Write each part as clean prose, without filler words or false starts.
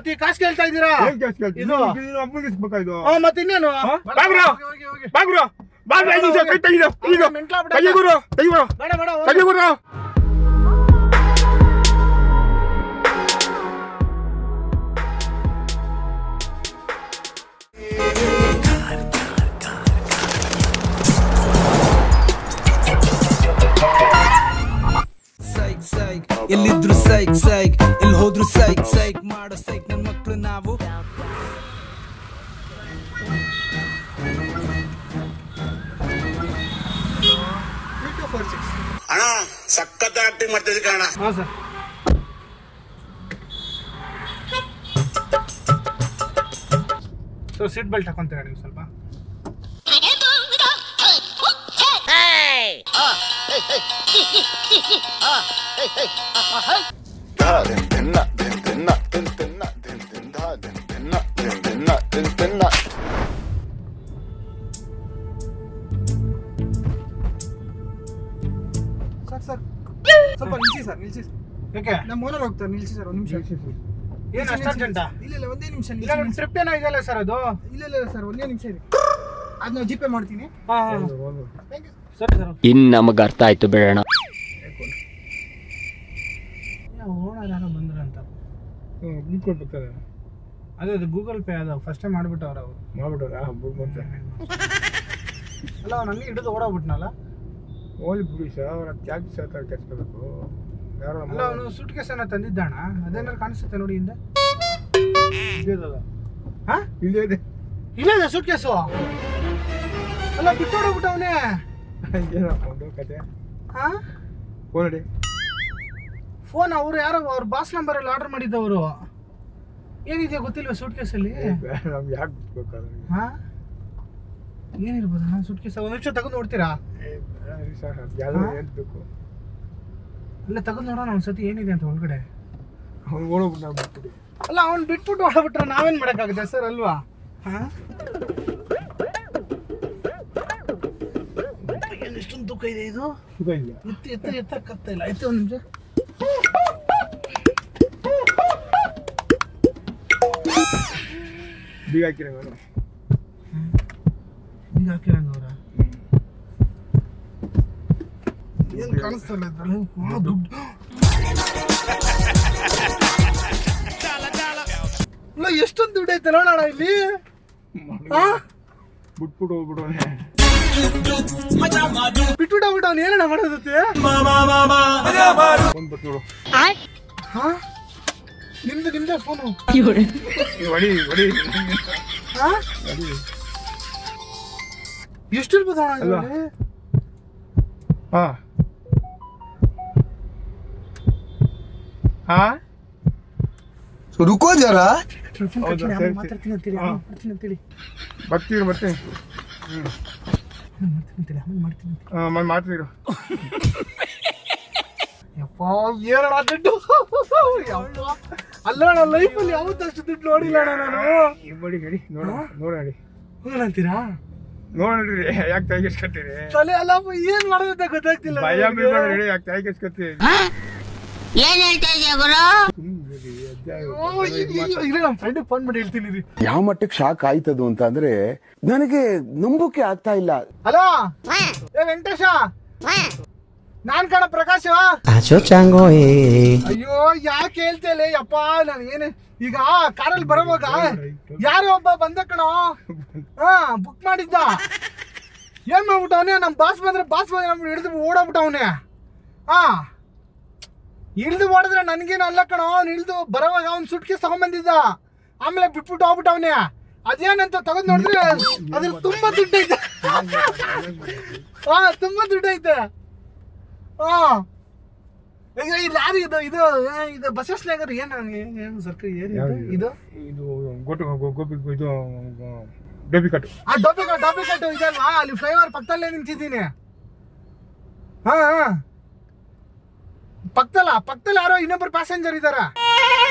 ಮತ್ತೆ ಕಾಸು ಕೇಳ್ತಾ ಇದ್ದೀರಾ? ಇದು ಮತ್ತೆ ಇನ್ನೇನು? ಎಲ್ಲಿದ್ರು ಸೈಕ್ ಸೈಕ್ ಎಲ್ಲಿ ಹೋದ್ರು ಸೈಕ್ ಸೈಕ್ ಮಾಡೋ ಸೈಕ್ ನನ್ನ ಮಕ್ಕಳು ನಾವು. ಅಣ್ಣ ಸಖತ್ ಆಕ್ಟಿಂಗ್ ಮಾಡ್ತಿದ್ದೆ ಕಣ. ಹಾ ಸರ್. ಸೊ ಸೀಟ್ ಬೆಲ್ಟ್ ಹಾಕೊಂತೀರಾ ನೀವು ಸ್ವಲ್ಪ? ಸರ್ ಸ್ವಲ್ಪ ನಿಲ್ಸಿ ಸರ್, ನಿಲ್ಸಿ. ಯಾಕೆ? ನಮ್ಮ ಓನರ್ ಹೋಗ್ತಾರೆ, ನಿಲ್ಸಿ ಸರ್ ಒಂದು ನಿಮಿಷ. ಏನು ಅಷ್ಟು ಅರ್ಜೆಂಟಾ? ಇಲ್ಲ ಒಂದೇ ನಿಮಿಷ. ಇಲ್ಲ ನಿಮ್ಮ ಟ್ರಿಪ್ ಏನೋ ಇದೆಯಲ್ಲ ಸರ್ ಅದು? ಇಲ್ಲ ಸರ್ ಒಂದೇ ನಿಮಿಷ ಇದೆ, ಅದು ನಾವು ಜಿಪೇ ಮಾಡ್ತೀನಿ. ಸರಿ ಸರ್. ಇನ್ನು ನಮಗೆ ಅರ್ಥ ಆಯ್ತು ಬಿಡೋಣ. ಓನರ್ ಯಾರೋ ಬಂದ್ರಂತ ಕೊಡ್ಬೇಕಾರೆ ಅದೇ ಅದು ಗೂಗಲ್ ಪೇ ಅದು ಫಸ್ಟ್ ಟೈಮ್ ಮಾಡಿಬಿಟ್ಟವ್ರ ಅವರು. ಮಾಡ್ಬಿಟ್ಟವ್ರ ಅಲ್ಲ ಅವ್ನು ಹಂಗೆ ಹಿಡಿದು ಓಡೋಗ್ಬಿಟ್ನಲ್ಲ. ಹೋಗಿ ಬಿಡಿ ಸರ್, ಅವ್ರ ಕ್ಯಾಬ್ ಸರ್ಕಾರ ಕೆಚ್ಕೋಬೇಕು. ಯಾರೋ ಅಲ್ಲ ಅವನು ಸೂಟ್ ಕೇಸನ್ನ ತಂದಿದ್ದಾಣ, ಅದೇನಾರು ಕಾಣಿಸುತ್ತೆ ನೋಡಿ ಹಿಂದೆ. ಹಾ ಇಲ್ಲೇ ಇದೆ, ಇಲ್ಲ ಇದೆ ಸೂಟ್ ಕೇಸು. ಅಲ್ಲ ಬಿಟ್ಟು ಹೊಡೋಗ್ಬಿಟ್ಟವನೇ. ಏನಪ್ಪ ಒಂದು ಕತೆ. ಹಾ ಫೋನ್ ಇಡಿ. ಫೋನ್ ಅವರು ಯಾರೋ ಅವ್ರ ಬಾಸ್ ನಂಬರಲ್ಲಿ ಆರ್ಡರ್ ಮಾಡಿದ್ದವರು. ಏನಿದೆ ಗೊತ್ತಿಲ್ವ ಸೂಟ್ ಕೇಸಲ್ಲಿ? ನಮ್ಗೆ ಯಾಕೆ ಬಿಡ್ಬೇಕು? ಹಾ ಏನಿರ್ಬೋದು ನಾನು ಸೂಟ್ ಕೇಸ? ಒಂದು ನಿಮಿಷ ತಗೊಂಡು ನೋಡ್ತೀರಾ? ಸರ್ ಯಾವ್ದು ಏನು ಬೇಕು? ಅಲ್ಲ ತಗೊಂಡು ನೋಡೋಣ ಒಂದ್ಸತಿ ಏನಿದೆ ಅಂತ ಒಳಗಡೆ. ಅವ್ನು ಓಡೋಗ್ಬಿಟ್ಟು ನಾವು ಬಿಟ್ಬಿಡಿ. ಅಲ್ಲ ಅವ್ನು ಬಿಟ್ಬಿಟ್ಟು ಹೊರಬಿಟ್ರೆ ನಾವೇನು ಮಾಡೋಕ್ಕಾಗುತ್ತೆ ಸರ್ ಅಲ್ವಾ? ಹಾಂ ಎಷ್ಟೊಂದು ತೂಕ ಇದೆ ಇದು. ಎತ್ತಕ್ಕಾಗ್ತಾ ಇಲ್ಲ. ಆಯ್ತು ಒಂದು ನಿಮಿಷ. ಬೀಗ ಹಾಕಿರಂಗ ಈಗ ಹಾಕಿರಂಗ ಅವರ ಏನು ಕಾಣಿಸ್ತಲ್ಲ ಇದ್ರಲ್ಲಿ. ದುಡ್ಡು ಅಲ್ಲ ಎಷ್ಟೊಂದು ದುಡ್ಡು ಐತೆ ನೋಡೋಣ ಇಲ್ಲಿ. ಬಿಟ್ಬಿಟ್ಟು ಹೋಗ್ಬಿಡೋಣ. ಬಿಟ್ಬಿಟ್ಟು ಅವ್ನು ಏನಣ್ಣ ಮಾಡೋದತ್ತೆ? ಫೋನ್ ಬರ್ತು ನೋಡು. ಹಾ ನಿಮ್ದೇ ಫೋನು? ಹೊಡಿ ಹೊಡಿ. ಹಾ ಎಷ್ಟಿರ್ಬೋದು ಅಣ್ಣ ಇದರಲ್ಲಿ? ಹಾ ಹಾ ರುಕೋ ಜರ. ಮಾತಾಡ್ತೀನಿ ಅಂತೇಳಿ ಬರ್ತೀರಿ ಮತ್ತೆ. ಮಾಡ್ತೀರಿ. ಯಪ್ಪ ಏನಣ್ಣ ದುಡ್ಡು? ಅಲ್ಲ ಅಣ್ಣ ಲೈಫಲ್ಲಿ ಯಾವತ್ತಷ್ಟು ದುಡ್ಡು ನೋಡಿಲ್ಲ ಅಣ್ಣ ನಾನು. ಬಡಿ ನಡಿ ನೋಡೋಣ ಅಂತೀರಾ? ನೋಡ್ರಿ ಯಾಕೆ ತಲೆಗೆಸ್ಕೊತೀರಿ? ತಲೆ ಅಲ್ಲಪ್ಪ ಏನ್ ಮಾಡೋದಂತ ಗೊತ್ತಾಗ್ತಿಲ್ಲ. ಭಯ ಬೀಳ್ಬೇಡ್ರಿ, ಯಾಕೆ ತಲೆಗೆಸ್ಕೊತೀರಿ? ಏನ್ ಹೇಳ್ತಾ ಇದೀಯ ಗುರು? ನಮ್ಮ ಫ್ರೆಂಡ್ ಫೋನ್ ಮಾಡಿ ಹೇಳ್ತೀನಿ ರೀ. ಯಾವ ಮಟ್ಟಕ್ಕೆ ಶಾಕ್ ಆಯ್ತದು ಅಂತ ಅಂದ್ರೆ ನನಗೆ ನಂಬೋಕೆ ಆಗ್ತಾ ಇಲ್ಲ. ಹಲೋ ಏ ವೆಂಕಟೇಶ, ನಾನ್ ಕಣ ಪ್ರಕಾಶ್. ಅಯ್ಯೋ ಯಾಕೆ ಹೇಳ್ತೇಲೆ ಯಪ್ಪ, ನಾನು ಏನು ಈಗ ಕಾರಲ್ಲಿ ಬರೋವಾಗ ಯಾರೋ ಒಬ್ಬ ಬಂದ ಕಣ. ಹಾ ಬುಕ್ ಮಾಡಿದ್ದ. ಏನ್ ಮಾಡ್ಬಿಟ್ಟವನೇ, ನಮ್ ಬಾಸ್ ಬಂದ್ರೆ ನಮ್ಗೆ ಹಿಡಿದು ಓಡೋಗ್ಬಿಟ್ಟವನೇ. ಹಾ ಇಳ್ದು ಓಡಿದ್ರೆ ನನ್ಗೇನು ಅಲ್ಲ ಕಣೋ. ಅವ್ನು ಇಳ್ದು ಬರೋವಾಗ ಅವ್ನು ಸುಟ್ಕೇಸ್ ತಗೊಂಡ್ಬಂದಿದ್ದ, ಆಮೇಲೆ ಬಿಟ್ಬಿಟ್ಟು ಹೋಗ್ಬಿಟ್ಟವನೇ. ಅದೇನಂತ ತಗೊಂಡ್ ನೋಡಿದ್ರೆ ಅದ್ರ ತುಂಬಾ ದುಡ್ಡು ಐತೆ. ಹಾ ತುಂಬಾ ದುಡ್ಡು ಐತೆ. ಹಾ ಈಗ ಈ ಲಾರಿ ಇದು ಬಸವಸ್ನಾಗರ್ ಏನು ಸರ್ಕಾರಿ ಏರಿಯಾ ಇದು? ಡೋಬಿ ಕಟ್ಟು. ಆ ಡೋಬಿ ಕಟ್ಟು ಇದಲ್ವಾ? ಅಲ್ಲಿ ಫ್ಲೈಓವರ್ ಪಕ್ಕದಲ್ಲೇ ನಿಂತಿದ್ದೀನಿ. ಹಾ ಪಕ್ಕದಲ್ಲಿ ಯಾರೋ ಇನ್ನೊಬ್ಬರು ಪ್ಯಾಸೆಂಜರ್ ಇದಾರ.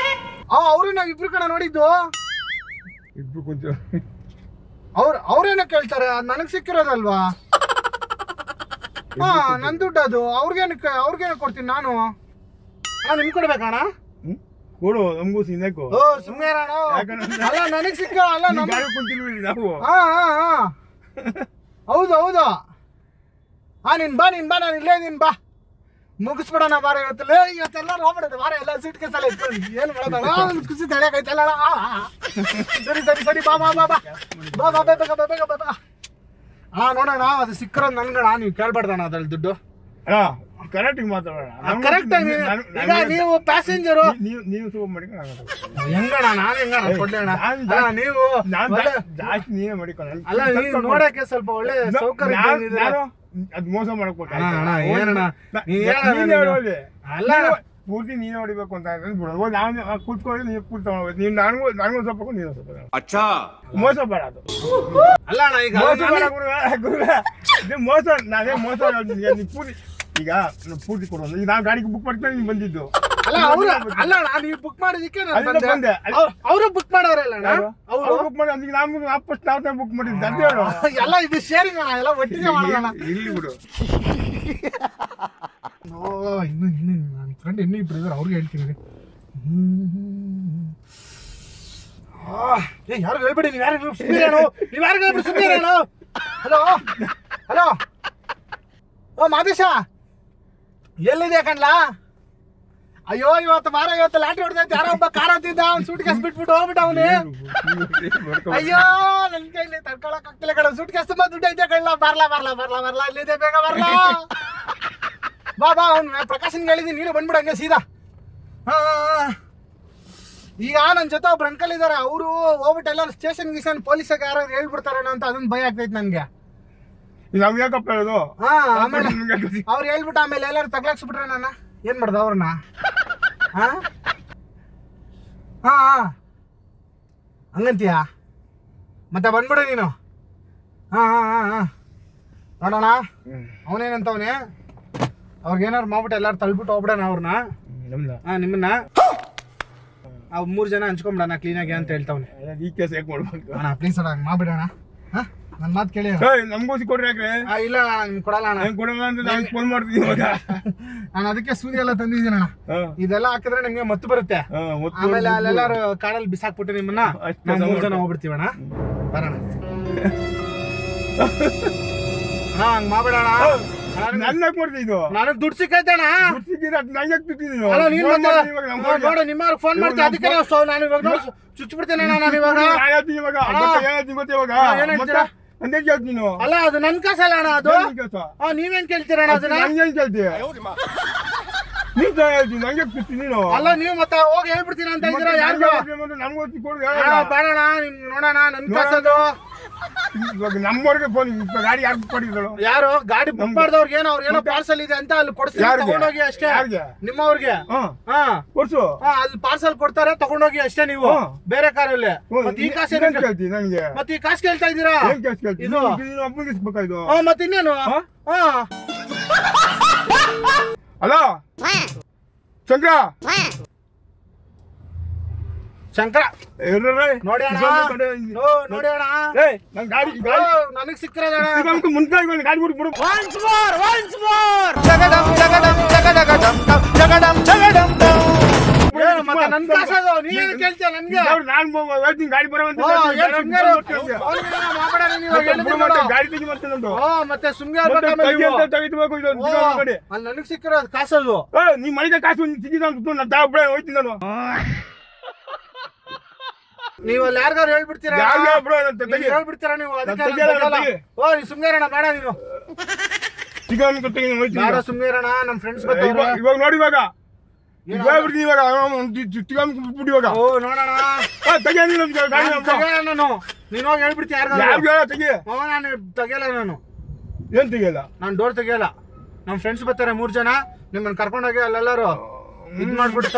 ಅವ್ರು ನಾವ್ ಇಬ್ರು ಕಣ ನೋಡಿದ್ದು. ಇಬ್ರು ಕೊಂಚ ಅವ್ರೇನೋ ಕೇಳ್ತಾರೆ, ನನಗ್ ಸಿಕ್ಕಿರೋದಲ್ವಾ? ಹಾ ನನ್ ದುಡ್ಡು ಅದು. ಅವ್ರಿಗೇನೋ ಕೊಡ್ತೀನಿ ನಾನು. ನಿಮ್ ಕೊಡ್ಬೇಕಣ್ಣ? ಕೊಡು ನಮಗೂ ಸಿನ್ನಕು. ಓ ಸುಮ್ಮನೆ ಅಣ್ಣ. ಯಾಕಂದ್ರೆ ಅಲ್ಲ ನನಗ್ ಸಿಕ್ಕ ಅಲ್ಲ ನಮ್ ಗಾಡಿ ಕುಂತಿಲ್ವಿ ನಾವು. ಹಾ ಹೌದು ಹೌದು. ನೀನ್ ಬಾ ನಾನು ಇಲ್ಲೇ ನೀನ್ ಬಾ ಮುಗಿಸ್ಬಿಡೋಣ ಬಾರ. ಇವತ್ತೆಲ್ಲ ಹೋಗ್ಬಿಡೋದು ಬಾರ. ಎಲ್ಲ ಸೀಟ್ ಕೇಸಲ್ಲ ಇಟ್ಕೊಂಡು ಏನು ಮಾಡೋದಲ್ಲ ಖುಷಿ ತಡೆಯಕೈತಲ್ಲ. ಸರಿ ಬಾ ಬಾ ಬಾ ಬಾ ಬಾ ಬಾ ಬೇಗ ಬೇಗ ಬೇಗ. ನೋಡೋಣ ಅದು ಸಿಕ್ಕರೋದು ನನ್ಗಣ. ನೀವು ಕೇಳ್ಬಾರ್ದಣ್ಣ ಅದ್ರಲ್ಲಿ ದುಡ್ಡು. ಕರೆಕ್ಟಿಗೆ ಮಾತಾಡೋಣ. ಕರೆಕ್ಟ್ ಆಗಿ ಈಗ ನೀವು ಪ್ಯಾಸೆಂಜರು ನೀವು ಸುಮ್ಮ ಮಾಡಿಕೊಂಡು ಹೆಂಗಣ ನಾನು ಹೆಂಗಣ ಕೊಡ್ಲೇಣ. ನೀವು ಜಾಸ್ತಿ ನೀವೇ ಮಾಡಿಕೊಂಡು. ಅಲ್ಲ ನೀವು ನೋಡಕ್ಕೆ ಸ್ವಲ್ಪ ಒಳ್ಳೆ ಸೌಕರ್ಯ ಅದು ಮೋಸ ಮಾಡಕ್ ಅಲ್ಲ ಪೂರ್ತಿ ನೀನೇ ಹೊಡಿಬೇಕು ಅಂತ ಬಿಡೋದು. ನಾನು ಕೂತ್ಕೊಳ್ಳಿ ನೀವು ಪೂರ್ತಿ ತಗೊಂಡ್ಬೇಕು. ನೀವು ನನಗೂ ಸ್ವಲ್ಪ ನೀನು ಸ್ವಲ್ಪ ಮೋಸ ಬೇಡ. ಅದು ಅಲ್ಲ ಅಣ್ಣ ಈಗ ಮೋಸ ಬೇಡ ಮೋಸ. ನಾನೇ ಮೋಸ ನೀವು ಪೂರ್ತಿ ಈಗ ಪೂರ್ತಿ ಕೊಡೋದು. ಈಗ ನಾವು ಗಾಡಿಗೆ ಬುಕ್ ಮಾಡ್ತೀನಿ ನೀವು ಬಂದಿದ್ದು. ಅಲ್ಲ ಅಲ್ಲ ನೀವು ಬುಕ್ ಮಾಡಿದಕ್ಕೆ ಬಂದೆ. ಅವರು ಬುಕ್ ಮಾಡೋರಲ್ಲ ಅವರು ಬುಕ್ ಮಾಡಿ ಅದಕ್ಕೆ ನಾವು ವಾಪಸ್ ನಾವು ಬುಕ್ ಮಾಡಿದ್ದು ಅಂತ ಹೇಳು. ಎಲ್ಲ ಇದು ಶೇರಿಂಗ್ ಅಣ್ಣ. ಎಲ್ಲ ಒಟ್ಟಿಗೆ ಮಾಡೋಣ. ಇಲ್ಲಿ ಬಿಡು. ಇನ್ನು ನನ್ನ ಫ್ರೆಂಡ್ ಇನ್ನೂ ಇಬ್ರು ಇದ್ದಾರೆ. ಅವ್ರಿಗೆ ಹೇಳ್ತೀನಿ. ಯಾರು ಹೇಳ್ಬೇಡಿ. ನೀವು ಯಾರು ಸುಮ್ಮನೆ. ಹಲೋ ಹಲೋ ಓ ಮಾದೇಶ ಎಲ್ಲಿದೆ ಕಣ್ಲಾ? ಅಯ್ಯೋ ಇವತ್ತು ಲಾಟ್ರಿ ಹೊಡೆದೈತೆ. ಯಾರೋ ಒಬ್ಬ ಕಾರ್ ಹತ್ತಿದ್ದ. ಅವ್ನು ಸೂಟ್ ಕೇಸ್ ಬಿಟ್ಬಿಟ್ಟು ಹೋಗ್ಬಿಟ್ಟ ಅವನು. ಅಯ್ಯೋ ನನ್ ಕೈಲಿ ತಡ್ಕೊಳಕ್ ಆಗ್ತಿಲ್ಲ ಕಣ. ಸೂಟ್ ಕೇಸ್ ತುಂಬಾ ದುಡ್ಡು ಐತೆ ಕಳ್ಳ. ಬರ್ಲಾ ಇಲ್ಲಿದೆ ಬೇಗ ಬರ್ಲಾ. ಬಾ ಅವ್ನು ಪ್ರಕಾಶನ್ಗೆ ಹೇಳಿದೀನಿ. ನೀನು ಬಂದ್ಬಿಡ ಹಂಗೆ ಸೀದಾ. ಈಗ ನನ್ನ ಜೊತೆ ಒಬ್ರು ಅಂಕಲ್ ಇದಾರೆ. ಅವರು ಹೋಗ್ಬಿಟ್ಟು ಎಲ್ಲರೂ ಸ್ಟೇಷನ್ ಪೊಲೀಸಾಗ ಯಾರು ಹೇಳ್ಬಿಡ್ತಾರೇನೋ ಅಂತ ಅದನ್ನ ಭಯ ಆಗ್ತೈತೆ ನನ್ಗೆ. ನಾವು ಯಾಕಪ್ಪ ಹೇಳೋದು? ಆಮೇಲೆ ಅವ್ರು ಹೇಳ್ಬಿಟ್ಟು ಆಮೇಲೆ ಎಲ್ಲಾರು ತಗ್ಲಾಕ್ಸ್ಬಿಟ್ರೆ ನಾನು ಏನ್ ಮಾಡ್ದ ಅವ್ರನ್ನ? ಹಂಗಂತೀಯ? ಮತ್ತೆ ಬಂದ್ಬಿಡು ನೀನು. ನೋಡೋಣ ಅವನೇನಂತವನೇ. ಅವ್ರಿಗೇನಾರು ಮಾಡ್ಬಿಟ್ಟು ಎಲ್ಲಾರು ತಳ್ಬಿಟ್ಟು ಹೋಗ್ಬಿಡೋಣ ಅವ್ರನ್ನ. ನಿಮ್ಮನ್ನ 3 ಜನ ಹಂಚ್ಕೊಂಬಿಡೋಣ ಕ್ಲೀನಾಗಿ ಅಂತ ಹೇಳ್ತಾವನೆ. ಈ ಕೇಸ್ ಯಾಕೆ ಮಾಡ್ಬೇಕು ಅಣ್ಣ ಪ್ಲೀಸ್ ಅಣ್ಣ ಮಾಡ್ಬಿಡೋಣ. ನನ್ನ ಮಾತು ಕೇಳಿ. ನಮಗೂ ಕೊಡ್ರಿ. ಯಾಕೆ ಇಲ್ಲ ನಿಮ್ಗೆ ಕೊಡಲ್ಲ ಅಣ್ಣ. ಕೊಡಲ್ಲ ಅಂತ ನಾನು ಫೋನ್ ಮಾಡ್ತೀನಿ ಇವಾಗ. ನಾನು ಅದಕ್ಕೆ ಸೂರ್ಯ ಎಲ್ಲ ತಂದಿದ್ದೀನಿ ಅಣ್ಣ. ಇದೆಲ್ಲ ಹಾಕಿದ್ರೆ ನಿಮ್ಗೆ ಮತ್ತು ಬರುತ್ತೆ. ಆಮೇಲೆ ಅಲ್ಲೆಲ್ಲಾರು ಕಾಡಲ್ಲಿ ಬಿಸಾಕ್ಬಿಟ್ಟು ನಿಮ್ಮನ್ನ 3 ಜನ ಹೋಗ್ಬಿಡ್ತೀವಣ್ಣ. ಬರೋಣ. ಹಂಗ್ ಮಾಡ್ಬಿಡೋಣ. ನನ್ನ ಮಾಡ್ತೀನಿ ಇದು. ನನಗೆ ದುಡ್ಡು ಸಿಕ್ಕೈತಣ್ಣ. ನೋಡು ನಿಮ್ಮವ್ರಿಗೆ ಫೋನ್ ಮಾಡ್ತೀನಿ. ಅದಕ್ಕೆ ನಾನು ಇವಾಗ ನೋಡಿ ಚುಚ್ಬಿಡ್ತೇನೆ ನಾನು ಇವಾಗ. ಅಲ್ಲ ಅದು ನನ್ ಕಾಸಲ್ಲ ಅಣ್ಣ. ಅದು ನೀವೇನ್ ಕೇಳ್ತೀರಣ್ಣ ಅದನ್ನ? ಅಲ್ಲ ನೀವು ಮತ್ತೆ ಹೋಗಿ ಹೇಳ್ಬಿಡ್ತೀನಿ ಅಂತ ಇದ್ದೀರಾ. ಯಾರಿಗೂ ಬೇಡಣ್ಣ. ನೋಡೋಣ ನನ್ ಕಾಸದು. ನಮ್ಮವ್ರಿಗೆ ಫೋನ್ ಗಾಡಿ ಯಾರು ಕೊಟ್ಟಿದ್ರು? ಯಾರು ಗಾಡಿ ಬುಕ್ ಮಾಡಿದವ್ರಿಗೆ ಏನೋ ಅವ್ರಿಗೆ ಏನೋ ಪಾರ್ಸಲ್ ಇದೆ ಅಂತ ಅಲ್ಲಿ ಕೊಡ್ಸಿ ತಗೊಂಡೋಗಿ ಅಷ್ಟೇ. ನಿಮ್ಮವ್ರಿಗೆ ಕೊಡ್ಸು. ಅಲ್ಲಿ ಪಾರ್ಸಲ್ ಕೊಡ್ತಾರೆ ತಗೊಂಡೋಗಿ ಅಷ್ಟೇ ನೀವು ಬೇರೆ ಕಾರಲ್ಲಿ. ಮತ್ತೆ ಈ ಕಾಸು ಕೇಳ್ತೀನಿ ನನಗೆ. ಮತ್ತೆ ಈ ಕಾಸು ಕೇಳ್ತಾ ಇದ್ದೀರಾ? ಇದು ಅಪ್ಪಗಿಸ್ಬೇಕಾಯ್ತು. ಮತ್ತೆ ಇನ್ನೇನು? ಹಲೋ ಶಂಕರ ಶಂಕರ ನೋಡಿ ಅಣ್ಣ. ನನಗ್ ಸಿಕ್ಕಿರೋದಣ್ಣ. ಮುಂದೆ ಗಾಡಿ ಬಿಡು. ಮತ್ತೆ ನನ್ ಕಾಸದು ನೀವೇನು ಕೇಳ್ತೀಯ ನನ್ಗೆ? ನಾನು ಗಾಡಿ ಬರೋವಂತ ಗಾಡಿ ತೆಗಿ ಮತ್ತೆ ನಂದು. ಮತ್ತೆ ಸುಮ್ನೆ ಅಲ್ಲಿ ನನಗ್ ಸಿಕ್ಕಿರೋ ಕಾಸದು. ನೀ ಮನೆಗೆ ಕಾಸು ಸಿಕ್ಕಿದ ಹೋಯ್ತೀನಿ ನಾನು. ನೀವು ಅಲ್ಲಿ ಯಾರಿಗಾರು ಹೇಳ್ಬಿಡ್ತೀರಾ? ಹೇಳ್ಬಿಡ್ತೀರಾ ನೀವು? ಸುಮ್ನೆ ಇರೋಣ ಬೇಡ. ನೀನು ಸುಮ್ನೆ ಇರೋಣ. ನಮ್ ಫ್ರೆಂಡ್ಸ್ ಇವಾಗ ನೋಡಿ. ಇವಾಗ ನೋಡೋಣ. ನೀನು ಹೋಗಿ ಹೇಳ್ಬಿಡ್ತೀಯ ಯಾರಿಗಾರು? ನಾನು ತೆಗಿಯಲ್ಲ. ನಾನು ಏನ್ ತೆಗಿಯಲ್ಲ? ನಾನು ಡೋರ್ ತೆಗಿಯಲ್ಲ. ನಮ್ ಫ್ರೆಂಡ್ಸ್ ಬರ್ತಾರೆ 3 ಜನ. ನಿಮ್ಮನ್ನ ಕರ್ಕೊಂಡೋಗಿ ಅಲ್ಲೆಲ್ಲಾರು ಇದ್ ಮಾಡ್ಬಿಟ್ಟು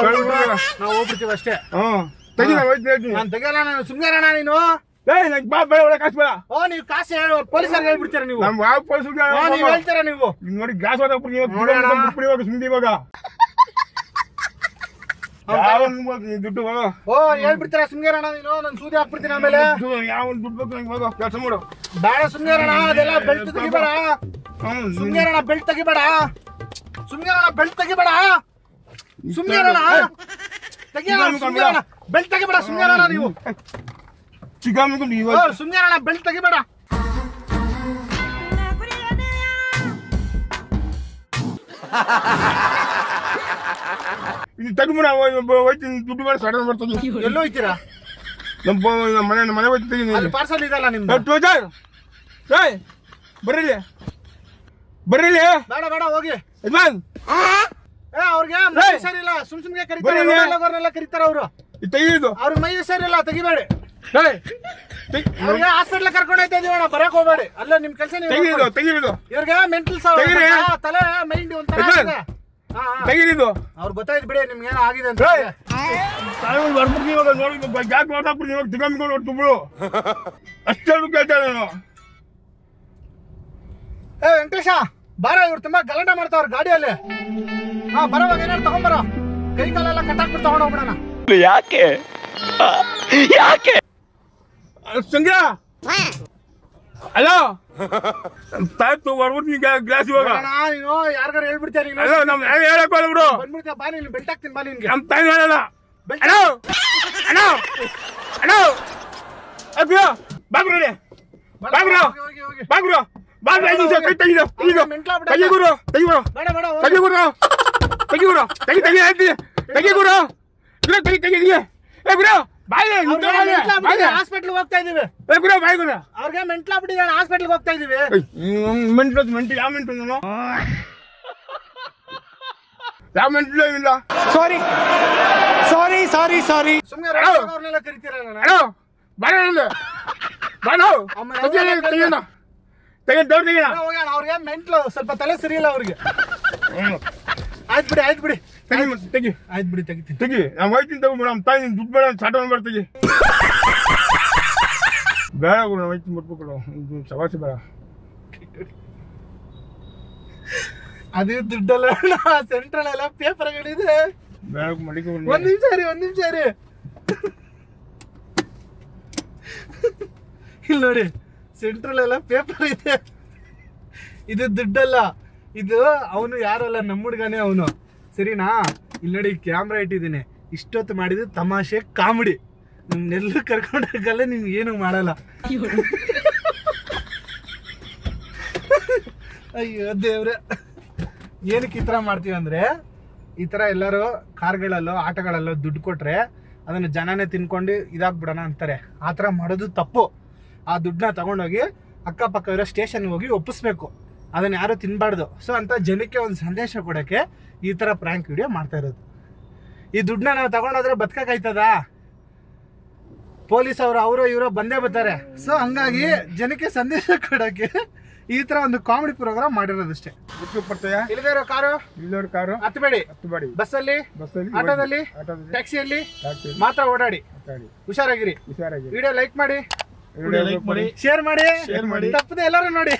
ನಾವು ಹೋಗ್ಬಿಡ್ತೀವಿ ಅಷ್ಟೇ. ನಾನು ತೆಗಿಯಲ್ಲ. ನಾನು ಸುಮ್ನೆ ಇರೋಣ. ನೀನು ನೀವು ಕಾಸು ಪೊಲೀಸರಿಗೆ ಹೇಳ್ಬಿಡ್ತೀರ ನೀವು? ನೀವು ಹೇಳ್ತೀರಾ ನೀವು? ನೋಡಿ ಗ್ಲಾಸ್ ಸುಮ್ನೆ ಇವಾಗ ದುಡ್ಡು ಹೇಳ್ಬಿಡ್ತೀರಾ? ಸುಮ್ನೆ ಇರೋಣ. ನೀನು ನಾನು ಸೂದಿ ಹಾಕ್ಬಿಡ್ತೀನಿ ಆಮೇಲೆ. ಯಾವ ದುಡ್ಡು ಬೇಕು ಕೆಲಸ ಮಾಡು. ಬೇಡ ಸುಮ್ನೆ ಇರೋಣ. ಅದೆಲ್ಲ ಬೆಲ್ಟ್ ತೆಗಿಬೇಡ. ಸುಮ್ನೆ ಇರೋಣ. ಬೆಲ್ಟ್ ತೆಗಿಬೇಡ. ಸುಮ್ನೆ ಇರೋಣ. ಬೆಲ್ಟ್ ತೆಗಿಬೇಡ. ಸುಮ್ನೆ ಇರೋಣ. ಬೆಲ್ಟ್ ತೆಗಿಬೇಡ ಸುಮ್ಮನೆ ನೀವು ಸಿಗಾಮಿಕೊಂಡು ಸುಮ್ಮನೆ ಬೆಲ್ಟ್ ತೆಗಿಬೇಡ. ಇದು ತೆಗಿಬಿಡ ಹೋಯ್ತೀನಿ ದುಡ್ಡು ಮೇಲೆ ಸಡನ್ ಬರ್ತದೆ. ಎಲ್ಲೋ ಹೋಯ್ತೀರಾ? ನಮ್ಮ ಮನೆ ಹೋಯ್ತೀನಿ. ಅಲ್ಲಿ ಪಾರ್ಸಲ್ ಇದಲ್ಲ ನಿಮ್ದು. ಬರ್ರಿ ಬೇಡ ಬೇಡ ಹೋಗಿ. ಯಜಮಾನ್ ಅವ್ರಿಗೆ ಮೈ ಸರಿಯಿಲ್ಲ, ಸುಮ್ನೆ ಕರೀತಾರೆ, ಕರೀತಾರ ಅವರು. ತೆಗೀದು ಅವ್ರಿಗೆ ಮೈ ಸರಿಯಿಲ್ಲ, ತೆಗಿಬೇಡಿ. ಅವ್ರಿಗೆ ಹಾಸ್ಪಿಟ್ಲ್ ಕರ್ಕೊಂಡು ಹೋಯ್ತಾ ಇದೀವಣ್ಣ, ಬರಕ್ ಹೋಗ್ಬೇಡಿ. ಅಲ್ಲ ನಿಮ್ ಕೆಲಸ ತೆಗೀದು ಇವ್ರಿಗೆ ಮೆಂಟಲ್ ತಲೆ ಮೈಂಡ್ ಒಂಥರ ತೆಗೀದು. ಅವ್ರಿಗೆ ಗೊತ್ತಾಯ್ತು ಬಿಡಿ ನಿಮ್ಗೆ ಏನೋ ಆಗಿದೆ ಅಂತ. ಬರ್ಬಿಡ್ತೀನಿ ಇವಾಗ ನೋಡಿ, ಯಾಕೆ ಮಾತಾಡ್ಬಿಡ್ತೀನಿ ಇವಾಗ ತಿಗಾಮಿಕೊಂಡು ಹೊಟ್ಟು ಬಿಡು. ಅಷ್ಟೆಲ್ಲ ಕೇಳ್ತಾ ನಾನು. ವೆಂಕಟೇಶ ಬಾರ, ಇವ್ರು ತುಂಬಾ ಗಲಾಟೆ ಮಾಡ್ತಾವ್ರ ಗಾಡಿಯಲ್ಲಿ. ಬರೋವಾಗ ಏನಾರು ತಗೊಂಬರ, ಕೈ ಕಾಲೆಲ್ಲ ಕಟ್ಟಾಕ್ಬಿಟ್ಟು ತಗೊಂಡ್ ಹೋಗ್ಬಿಡೋಣ. ಯಾಕೆ ಸಂಗ್ರ ಹಲೋ ತಾಯ್ತು ಬರ್ಬಿಡ್ತೀನಿ ಗ್ಲಾಸ್ ಇವಾಗ. ನೀನು ಯಾರಿಗಾರು ಹೇಳ್ಬಿಡ್ತೀಯ ಹೇಳಕ್ ಬಿಡು. ಬಂದ್ಬಿಡ್ತೀಯ, ಬಾ ನೀನು ಬೆಲ್ಟ್ ಹಾಕ್ತೀನಿ ಬಾ ನಿನ್ಗೆ. ನಮ್ ತಾಯಿ ಹೇಳಲ್ಲ. ಅಣ್ಣ ಅಣ್ಣ ಅಣ್ಣ ಅಬ್ಬಿಯ ಬಾಗ್ರು ಬಾಗ್ರು ಬಾಗ್ರು ಬಾಗ್ರು 5 ನಿಮಿಷ ಕೈ ತೆಗಿದು ತೆಗಿಗುರು ತೆಗಿಗುರು ತೆಗಿಗುರು ತೆಗಿಗುರು ತೆಗಿ ತೆಗಿ ಹೇಳ್ತೀನಿ ತೆಗಿಗುರು ತೆಗಿ ತೆಗಿ ತೆಗಿ. ಏ ಗುರು ಬಾಯ್ ಹಾಸ್ಪಿಟ್ಲ್ ಹೋಗ್ತಾ ಇದೀವಿ. ಏ ಗುರು ಬಾಯ್ ಗುರು ಅವ್ರಿಗೆ ಮೆಂಟ್ಲ್ ಆಗ್ಬಿಟ್ಟಿದ್ದಾನೆ, ಹಾಸ್ಪಿಟ್ಲ್ಗೆ ಹೋಗ್ತಾ ಇದೀವಿ. ಮೆಂಟು ಯಾವ ಮೆಂಟು ನಾನು ಯಾವ ಮೆಂಟು ಇಲ್ಲ. ಸುಮ್ನೆ ಅವ್ರನ್ನೆಲ್ಲ ಕರಿತೀರಲ್ಲ. ಹಲೋ ಬಾಳ ಬಾಳೋ ತೆಗಿಯೋಣ ತೆಗಿಯೋಣ. ಅವ್ರಿಗೆ ಮೆಂಟ್ಲು ಸ್ವಲ್ಪ ತಲೆ ಸರಿಯಿಲ್ಲ ಅವ್ರಿಗೆ. ಆಯ್ತು ಬಿಡಿ ತೆಗಿ ತೆಗಿ ಆಯ್ತು ಬಿಡಿ ತೆಗಿತೀನಿ. ತೆಗಿ ನಾವು ಹೋಯ್ತೀನಿ ತಗೊಂಡ್ಬಿಡ. ನಮ್ಮ ತಾಯಿ ನಿನ್ ದುಡ್ಡು ಬೇಡ ಸಾಟೋನ್ ಬರ್ತೀವಿ. ಬೇಡ ಗುರು ನಾವು ಹೋಯ್ತೀನಿ ಮುಟ್ಬಿಟ್ಟು ಸವಾಸಿ ಬೇಡ. ಅದೇ ದುಡ್ಡಲ್ಲ ಸೆಂಟ್ರಲ್ ಎಲ್ಲ ಪೇಪರ್ಗಳಿದೆ. ಬೇಡ ಮಡಿಕೆ ಒಂದ್ ನಿಮಿಷ ರೀ ಇಲ್ಲಿ ನೋಡಿ, ಸೆಂಟ್ರಲ್ ಎಲ್ಲ ಪೇಪರ್ ಇದೆ. ಇದು ದುಡ್ಡಲ್ಲ, ಇದು ಅವನು ಯಾರಲ್ಲ, ನಮ್ಮ ಹುಡುಗನೇ ಅವನು. ಸರಿನಾ? ಇಲ್ಲಿ ನೋಡಿ ಕ್ಯಾಮ್ರಾ ಇಟ್ಟಿದ್ದೀನಿ. ಇಷ್ಟೊತ್ತು ಮಾಡಿದ್ದು ತಮಾಷೆ ಕಾಮಿಡಿ. ನಿಮ್ನೆಲ್ಲೂ ಕರ್ಕೊಂಡೋಗಲ್ಲ, ನಿಮ್ಗೆ ಏನು ಮಾಡಲ್ಲ. ಅಯ್ಯೋ ದೇವ್ರೆ, ಏನಕ್ಕೆ ಈ ಥರ ಮಾಡ್ತೀವಿ ಅಂದರೆ, ಈ ಥರ ಎಲ್ಲರೂ ಕಾರ್ಗಳಲ್ಲೋ ಆಟಗಳಲ್ಲೋ ದುಡ್ಡು ಕೊಟ್ಟರೆ ಅದನ್ನು ಜನನೇ ತಿನ್ಕೊಂಡು ಇದಾಗ್ಬಿಡೋಣ ಅಂತಾರೆ. ಆ ಥರ ಮಾಡೋದು ತಪ್ಪು. ಆ ದುಡ್ಡನ್ನ ತಗೊಂಡೋಗಿ ಅಕ್ಕಪಕ್ಕ ಇರೋ ಸ್ಟೇಷನ್ಗೆ ಹೋಗಿ ಒಪ್ಪಿಸ್ಬೇಕು. ಅದನ್ನು ಯಾರೂ ತಿನ್ನಬಾರ್ದು. ಸೊ ಅಂತ ಜನಕ್ಕೆ ಒಂದು ಸಂದೇಶ ಕೊಡೋಕ್ಕೆ ಈ ಥರ ಪ್ರ್ಯಾಂಕ್ ವಿಡಿಯೋ ಮಾಡ್ತಾ ಇರೋದು. ಈ ದುಡ್ಡನ್ನ ನಾವು ತಗೊಂಡೋದ್ರೆ ಬದುಕಾಯ್ತದ? ಪೊಲೀಸ್ ಅವರು ಇವರೋ ಬಂದೇ ಬರ್ತಾರೆ. ಸೊ ಹಂಗಾಗಿ ಜನಕ್ಕೆ ಸಂದೇಶ ಕೊಡೋಕ್ಕೆ ಈ ಥರ ಒಂದು ಕಾಮಿಡಿ ಪ್ರೋಗ್ರಾಮ್ ಮಾಡಿರೋದಷ್ಟೇ. ಬರ್ತೀಯಾ? ಇಲ್ಲದೇ ಕಾರು ಹತ್ತಬೇಡಿ. ಬಸ್ಸಲ್ಲಿ, ಆಟೋದಲ್ಲಿ, ಟ್ಯಾಕ್ಸಿಯಲ್ಲಿ ಮಾತ್ರ ಓಡಾಡಿ. ಹುಷಾರಾಗಿರಿ. ವಿಡಿಯೋ ಲೈಕ್ ಮಾಡಿ, ಶೇರ್ ಮಾಡಿ, ತಪ್ಪದೆ ಎಲ್ಲರೂ ನೋಡಿ,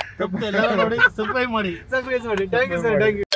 ಸಬ್ಸ್ಕ್ರೈಬ್ ಮಾಡಿ. Thank you sir, thank you.